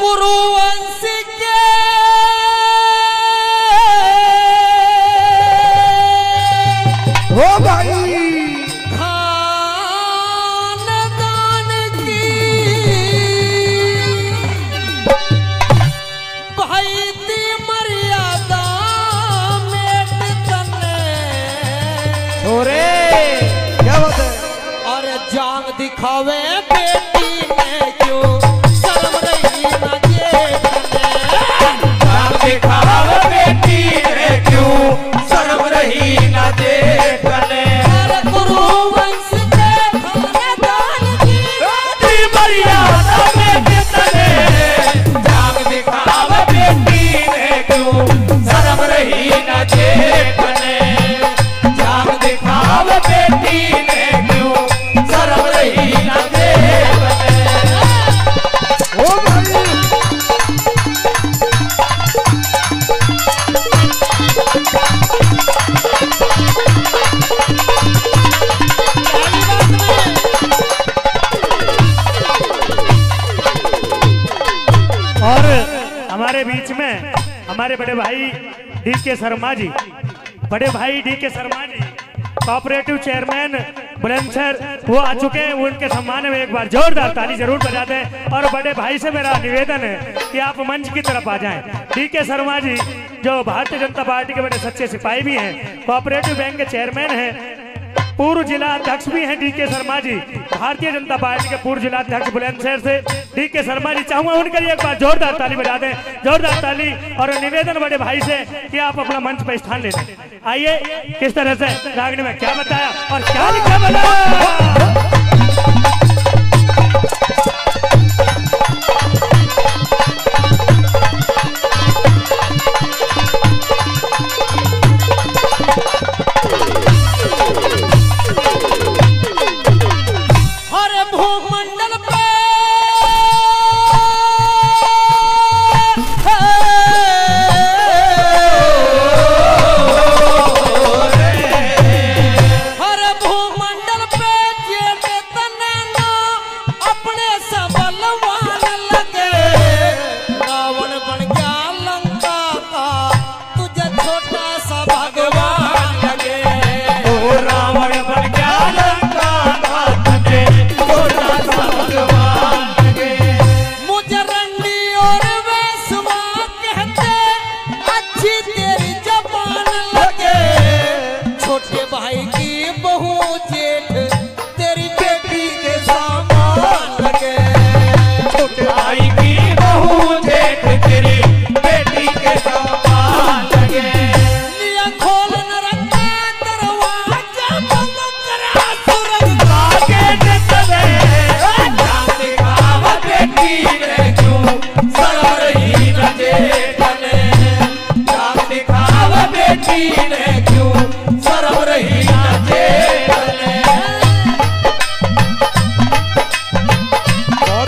कुरुवंश के हो भाई खानदान की भाई दी मर्यादा मेट तने छोरे क्या बात है। और जांग दिखावे बेटी में क्यों शर्म रही ना जेठ ने जांग दिखावे बेटी में क्यों शर्म रही ना जेठ ने। अरे कुरुवंश के खानदान की मर्यादा मेट तने जांग दिखावे बेटी में क्यों शर्म रही ना जेठ ने। जांग दिखावे बेटी में क्यों शर्म रही ना जेठ ने। ओ भाई और हमारे बीच में हमारे बड़े भाई डी.के. शर्मा जी, बड़े भाई DK. Sharma ji cooperative chairman Bulandshahr वो आ चुके हैं। उनके सम्मान में एक बार जोरदार ताली जरूर बजा दें। और बड़े भाई से मेरा निवेदन है कि आप मंच की तरफ आ जाएं। डी.के. शर्मा जी जो भारतीय जनता पार्टी के बड़े सच्चे सिपाही भी हैं, कोऑपरेटिव बैंक के चेयरमैन हैं, पूर्व जिला अध्यक्ष भी हैं डी.के. शर्मा जी, भारतीय जनता पार्टी के पूर्व जिला अध्यक्ष बुलंदशहर से डी.के. शर्मा जी। चाहूंगा उनके लिए एक बार जोरदार ताली बजा दें, जोरदार ताली। और निवेदन बड़े भाई से कि आप अपना मंच पर स्थान ले लें। आइए किस तरह से रागनी में क्या बताया और क्या लिखा बना। भूमंडल पे हर भूमंडल पे जेठ तने ना अपने सबलवान लगे। रावण बन गया लंका का तुझे छोटा सा भगवान लगे। ओ रावण बन गया लंका का तुझे छोटा सा भगवान लगे। मुझे रंडी और वेश्वा कहते अच्छी तेरी जबान लगे। छोटे भाई की बहू जेठ तेरी बेटी के सामान लगे। छोटे भाई की बहू जेठ तेरी बेटी के समान लगे। लिया खोल न रखा दरवाजा बंद करा सुरंग का गेट तले जांग दिखावा बेटी ने क्यों शर्म रही ना जेठ ने। जांग दिखावा बेटी ने क्यों शर्म रही ना जेठ ने। और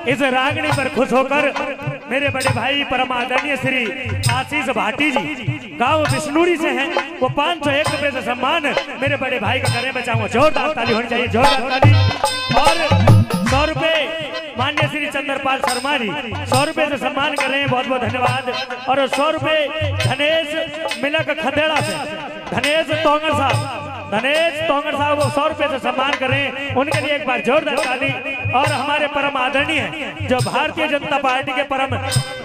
इस रागनी पर खुश होकर मेरे बड़े भाई परम आदरणीय श्री आशीष भाटी जी गांव बिष्णुरी से हैं, वो 501 रुपए से सम्मान मेरे बड़े भाई का करें। मैं चाहूंगा जोरदार ताली होनी चाहिए, जोरदार ताली। और 100 रुपए माननीय श्री चंद्रपाल शर्मा जी 100 रुपए से सम्मान कर रहे हैं, बहुत बहुत धन्यवाद। और 100 रुपए धनेश मिलक खदेड़ा से धनेश तोंगर साहब वो 100 रुपए से सम्मान कर रहे हैं, उनके लिए एक बार जोरदार ताली। और हमारे परम आदरणीय जो भारतीय जनता पार्टी के परम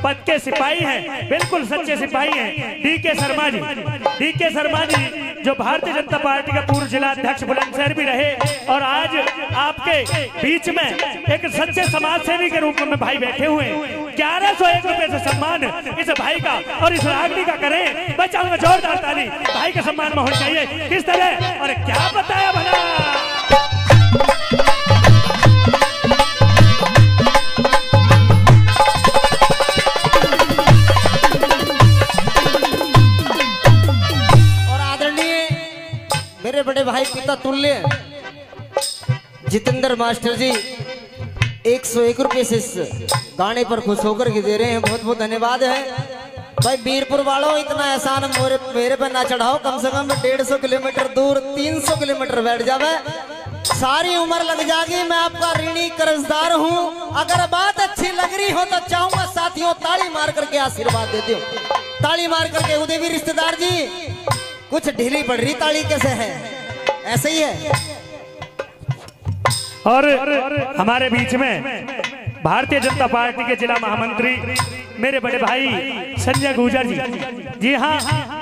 पद के सिपाही हैं, बिल्कुल सच्चे सिपाही हैं, डी.के. शर्मा जी। डी.के. शर्मा जी जो भारतीय जनता पार्टी का पूर्व जिला अध्यक्ष बुलंदशहर भी रहे और आज आपके बीच में एक सच्चे समाज सेवी के रूप में भाई बैठे हुए हैं। 1101 रुपए से सम्मान इस भाई का और इस रागनी का करें। मैं चाहूंगा जोरदार ताली भाई के सम्मान में होनी चाहिए। किस तरह और क्या बताया भला। मेरे बड़े भाई पिता तुल्य जितेंद्र मास्टर जी 101 रुपये से इस गाने पर खुश होकर के दे रहे हैं। बहुत बहुत धन्यवाद है भाई। वीरपुर वालों इतना एहसान मेरे पे ना चढ़ाओ, कम से कम 150 किलोमीटर दूर 300 किलोमीटर बैठ जावे, सारी उम्र लग जाएगी। मैं आपका ऋणी कर्जदार हूँ। अगर बात अच्छी लग रही हो तो चाहूंगा साथियों ताली मार करके आशीर्वाद देते हो, ताली मार करके। उदयवीर रिश्तेदार जी कुछ ढीली पड़ रही ताली कैसे है, ऐसे ही है। और हमारे बीच में भारतीय जनता पार्टी के जिला महामंत्री मेरे बड़े भाई संजय गुर्जर जी, जी हाँ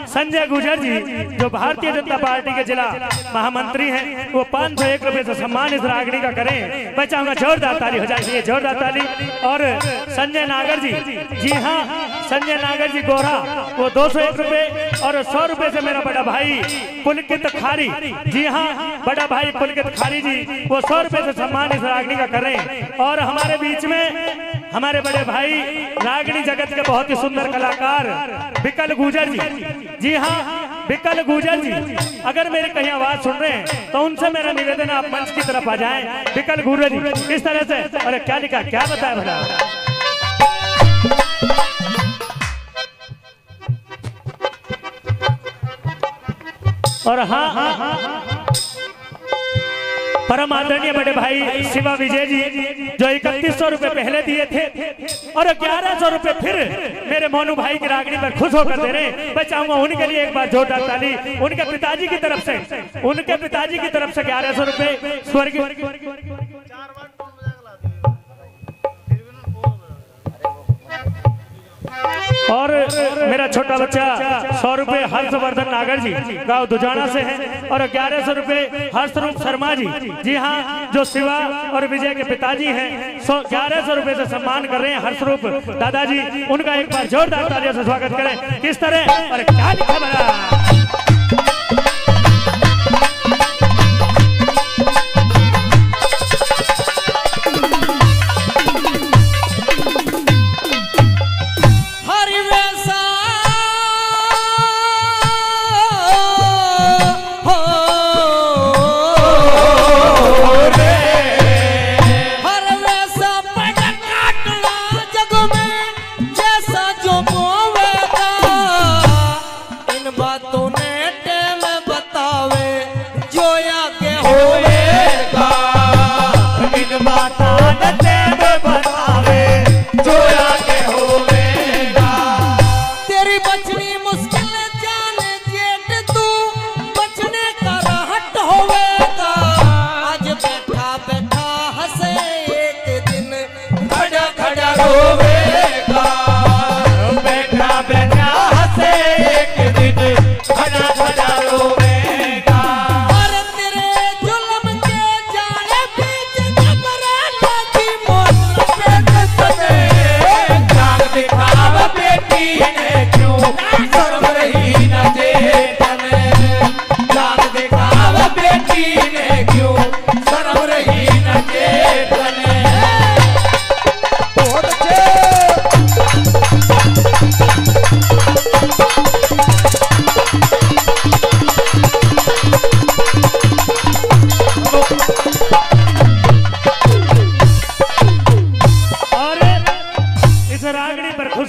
संजय गुर्जर जी जो भारतीय जनता पार्टी के जिला महामंत्री हैं, वो 501 रुपये से सम्मान इस रागनी का करें। मैं चाहूंगा जोरदार ताली हो जाए, जोरदार ताली। और संजय नागर जी, जी हाँ संजय नागर जी गोरा, वो 201 रुपये और 100 रुपये से मेरा बड़ा भाई पुलकित खारी, जी हाँ बड़ा भाई पुलकित खारी जी, वो 100 रुपये से सम्मान इस रागनी का करें। और हमारे बीच में हमारे बड़े भाई रागनी जगत के बहुत ही सुंदर कलाकार विकल गुर्जर जी, जी हाँ विकल गुर्जर जी, अगर मेरी कहीं आवाज सुन रहे हैं तो उनसे मेरा निवेदन आप मंच की तरफ आ जाएं। विकल गुर्जर जी किस तरह से, अरे क्या लिखा, क्या बताया भला। और हाँ परम आदरणीय बड़े भाई शिवा विजय जी जो 3100 रुपए पहले दिए थे और 1100 रुपए फिर मेरे मोनू भाई की रागनी पर खुश होकर दे रहे हैं। मैं चाहूंगा उनके लिए एक बार जोरदार ताली। उनके पिताजी की तरफ से 1100 रुपए स्वर्गीय। और मेरा छोटा बच्चा 100 रुपए हर्षवर्धन नागर जी गांव दुजाना से है और 1100 रुपए हर्षरूप शर्मा जी, जी हाँ जो शिवा और विजय के पिताजी हैं, 1100 रुपए से सम्मान कर रहे हैं हर्षरूप दादाजी। उनका एक बार जोरदार तालियों से स्वागत करें। किस तरह, और क्या लिखा बड़ा।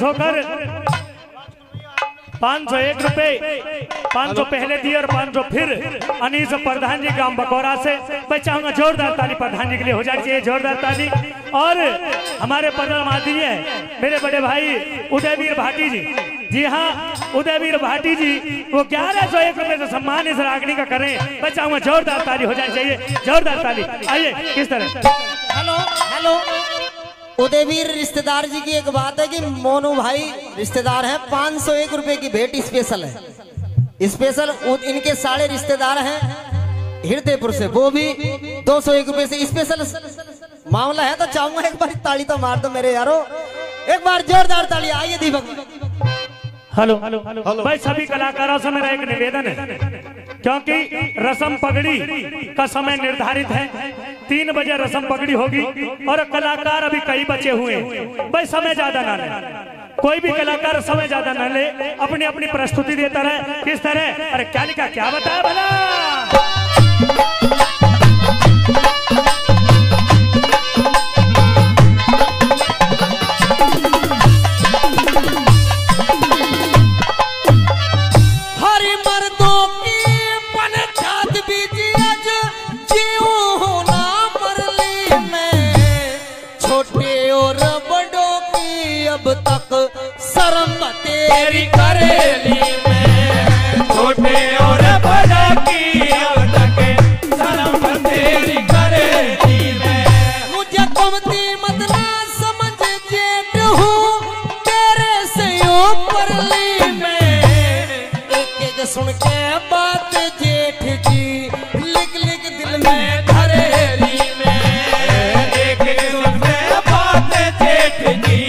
होकर 501 रुपए 500 पहले दिए और 500 फिर अनीस प्रधान जी गांव बकौरा से। मैं चाहूंगा जोरदार ताली प्रधान जी के लिए हो जानी चाहिए, जोरदार ताली। और हमारे परम आदरणीय मेरे बड़े भाई उदयवीर भाटी जी, जी हाँ उदयवीर भाटी जी, वो 1101 रुपए से सम्मान इस रागनी का करें। मैं चाहूंगा जोरदार ताली हो जानी चाहिए, जोरदार ताली। आइए किस तरह। हेलो हेलो उदयवीर रिश्तेदार जी की एक बात है कि मोनू भाई रिश्तेदार हैं, 501 रुपए की भेंट स्पेशल है। स्पेशल इनके सारे रिश्तेदार हैं हृदयपुर से, वो भी 201 रुपए से स्पेशल मामला है। तो चाहूंगा एक बार ताली तो मार दो मेरे यारो, एक बार जोरदार ताली। आइए दीपक। हेलो भाई सभी कलाकारों से मेरा एक निवेदन है, क्योंकि रस्म पगड़ी का समय निर्धारित है, 3 बजे रस्म पगड़ी होगी और कलाकार अभी कई बचे हुए हैं। भाई समय ज्यादा ना लें, कोई भी कलाकार समय ज्यादा न ले, अपनी अपनी प्रस्तुति देता रहे। किस तरह? अरे क्या लिखा, क्या बताया भला? हरि मर्दों की पंचायत बीजी आज जीऊं ना मरली में, छोटे और बड़ों की अब तक शर्म तेरी करेली में, छोटे और बड़ों की अब तक शर्म तेरी करेली में। मुझे कमती मत ना समझ जेठ हूँ तेरे से ऊपर ली में, एक सुन के बात जेठ जी लिख लिख दिल में धरेली में, एक सुन के बात जेठ जी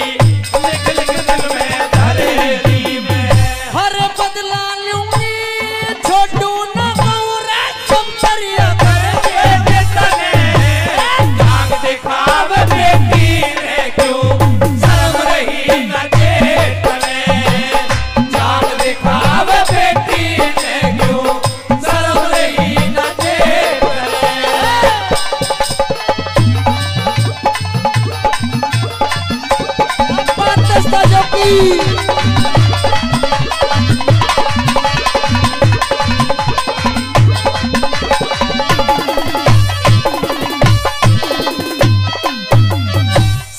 लिख लिख दिल में धरेली में। हर बदला लूंगी छोटू न गौरा तुम करिया कर जेठ तने, आंख दिखाव बेटी रे क्यों शर्म रही न जेठ तने, आंख दिखाव बेटी रे क्यों शर्म रही न जेठ तने। बात दस्ता जो की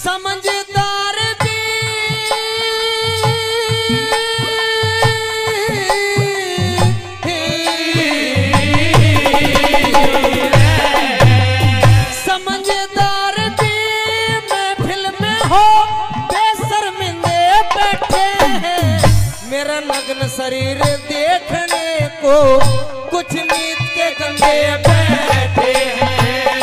समझदार भी समझदार भी महफिल में हो बेशर्मिंदे बैठे हैं, मेरा नग्न शरीर देखने को कुछ नीत के कंधे बैठे हैं,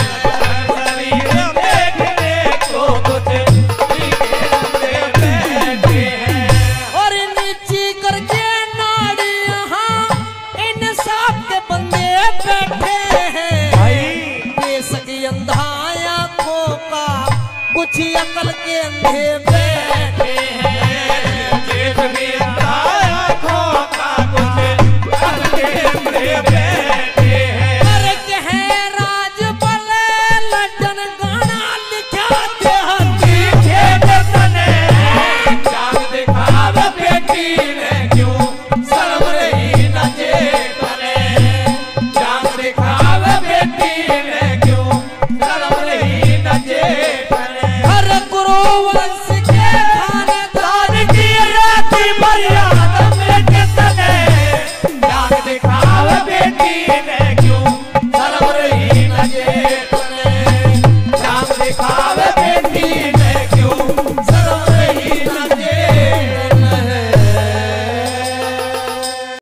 शरीर देखने को कुछ नीत के कंधे बैठे हैं। और नीची करके नाड़ी यहाँ इंसाफ के बंदे बैठे हैं, बेशक अंधा आंखों का कुछ अकल के अंधे बैठे हैं,